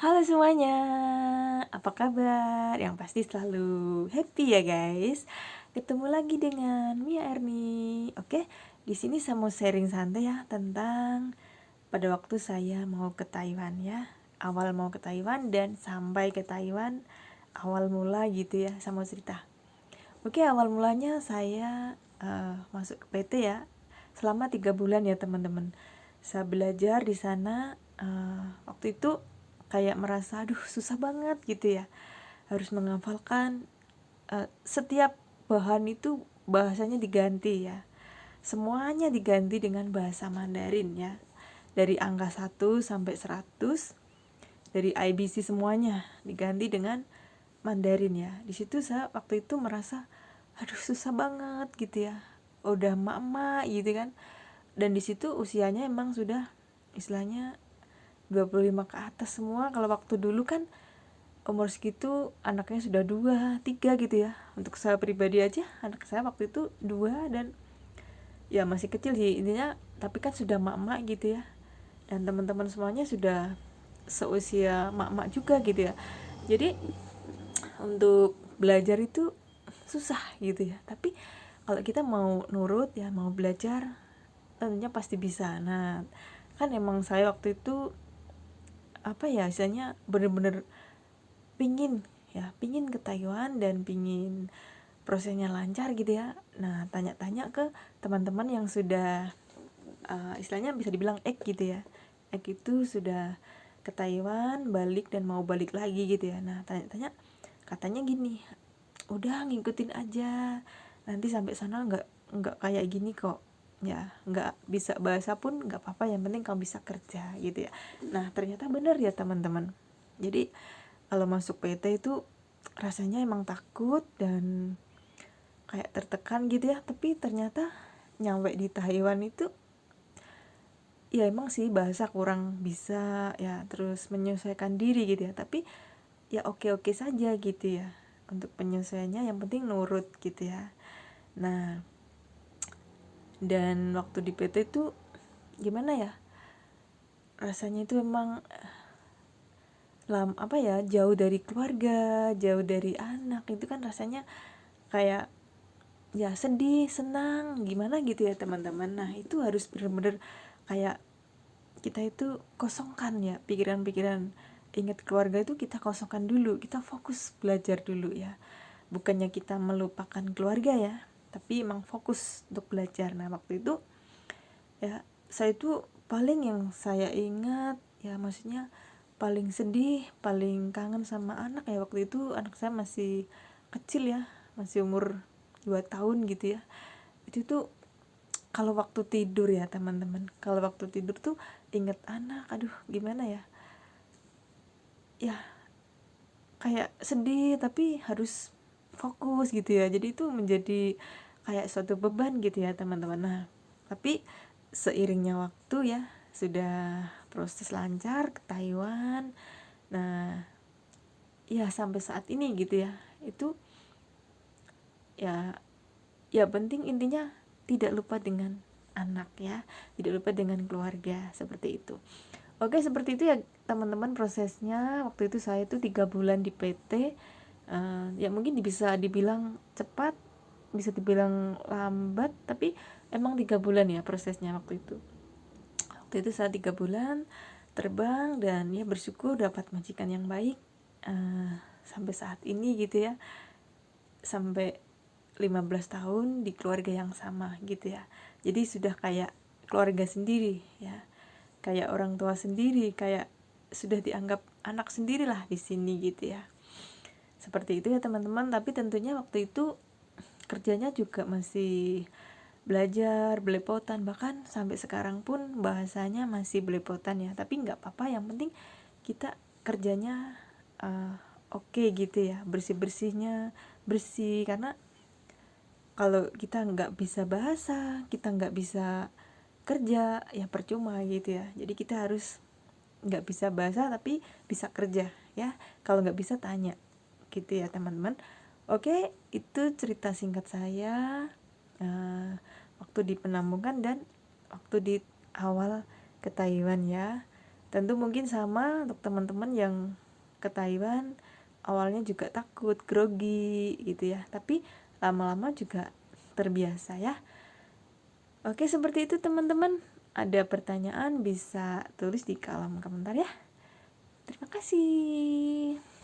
Halo semuanya, apa kabar? Yang pasti selalu happy ya guys. Ketemu lagi dengan Mia Erni. Oke, di sini saya mau sharing santai ya tentang pada waktu saya mau ke Taiwan ya. Awal mau ke Taiwan dan sampai ke Taiwan awal mula gitu ya, saya mau cerita. Oke, awal mulanya saya masuk ke PT ya. Selama 3 bulan ya teman-teman. Saya belajar di sana. Waktu itu kayak merasa aduh susah banget gitu ya, harus menghafalkan setiap bahan itu bahasanya diganti ya, semuanya diganti dengan bahasa Mandarin ya, dari angka 1 sampai 100, dari IBC semuanya diganti dengan Mandarin ya. Di situ saya waktu itu merasa aduh susah banget gitu ya, udah emak-emak gitu kan, dan di situ usianya emang sudah istilahnya 25 ke atas semua. Kalau waktu dulu kan umur segitu anaknya sudah 2, 3 gitu ya. Untuk saya pribadi aja anak saya waktu itu 2 dan ya masih kecil sih intinya, tapi kan sudah mak-mak gitu ya. Dan teman-teman semuanya sudah seusia mak-mak juga gitu ya. Jadi untuk belajar itu susah gitu ya. Tapi kalau kita mau nurut ya, mau belajar tentunya pasti bisa. Nah, kan emang saya waktu itu apa ya istilahnya bener-bener pingin ke Taiwan dan pingin prosesnya lancar gitu ya. Nah, tanya-tanya ke teman-teman yang sudah istilahnya bisa dibilang gitu ya. Itu sudah ke Taiwan, balik dan mau balik lagi gitu ya. Nah, tanya-tanya katanya gini, udah ngikutin aja, nanti sampai sana nggak kayak gini kok ya, nggak bisa bahasa pun nggak apa-apa, yang penting kamu bisa kerja gitu ya. Nah, ternyata benar ya teman-teman. Jadi kalau masuk PT itu rasanya emang takut dan kayak tertekan gitu ya, tapi ternyata nyampe di Taiwan itu ya emang sih bahasa kurang bisa ya, terus menyesuaikan diri gitu ya, tapi ya oke-oke saja gitu ya untuk penyesuaiannya, yang penting nurut gitu ya. Nah, dan waktu di PT itu gimana ya, rasanya itu emang jauh dari keluarga, jauh dari anak, itu kan rasanya kayak ya sedih, senang, gimana gitu ya teman-teman. Nah, itu harus bener-bener kayak kita itu kosongkan ya pikiran-pikiran, ingat keluarga itu kita kosongkan dulu, kita fokus belajar dulu ya. Bukannya kita melupakan keluarga ya, tapi emang fokus untuk belajar. Nah, waktu itu ya saya itu paling yang saya ingat ya, maksudnya paling sedih, paling kangen sama anak ya. Waktu itu anak saya masih kecil ya, masih umur 2 tahun gitu ya. Itu tuh kalau waktu tidur ya teman-teman, kalau waktu tidur tuh inget anak, aduh gimana ya, ya kayak sedih tapi harus fokus gitu ya. Jadi itu menjadi kayak suatu beban gitu ya teman-teman. Nah, tapi seiringnya waktu ya, sudah proses lancar ke Taiwan. Nah, ya sampai saat ini gitu ya, itu ya penting intinya tidak lupa dengan anak ya, tidak lupa dengan keluarga, seperti itu. Oke, seperti itu ya teman-teman prosesnya. Waktu itu saya itu 3 bulan di PT. Ya mungkin bisa dibilang cepat, bisa dibilang lambat, tapi emang 3 bulan ya prosesnya waktu itu. Waktu itu saya 3 bulan terbang dan ya bersyukur dapat majikan yang baik sampai saat ini gitu ya, sampai 15 tahun di keluarga yang sama gitu ya. Jadi sudah kayak keluarga sendiri ya, kayak orang tua sendiri, kayak sudah dianggap anak sendiri lah di sini gitu ya. Seperti itu ya teman-teman. Tapi tentunya waktu itu kerjanya juga masih belajar belepotan, bahkan sampai sekarang pun bahasanya masih belepotan ya. Tapi nggak apa-apa, yang penting kita kerjanya oke gitu ya, bersih-bersihnya bersih. Karena kalau kita nggak bisa bahasa, kita nggak bisa kerja ya percuma gitu ya. Jadi kita harus nggak bisa bahasa tapi bisa kerja ya. Kalau nggak bisa tanya gitu ya teman-teman. Oke, itu cerita singkat saya waktu di penampungan dan waktu di awal ke Taiwan ya. Tentu mungkin sama untuk teman-teman yang ke Taiwan, awalnya juga takut, grogi gitu ya, tapi lama-lama juga terbiasa ya. Oke, seperti itu teman-teman. Ada pertanyaan bisa tulis di kolom komentar ya. Terima kasih.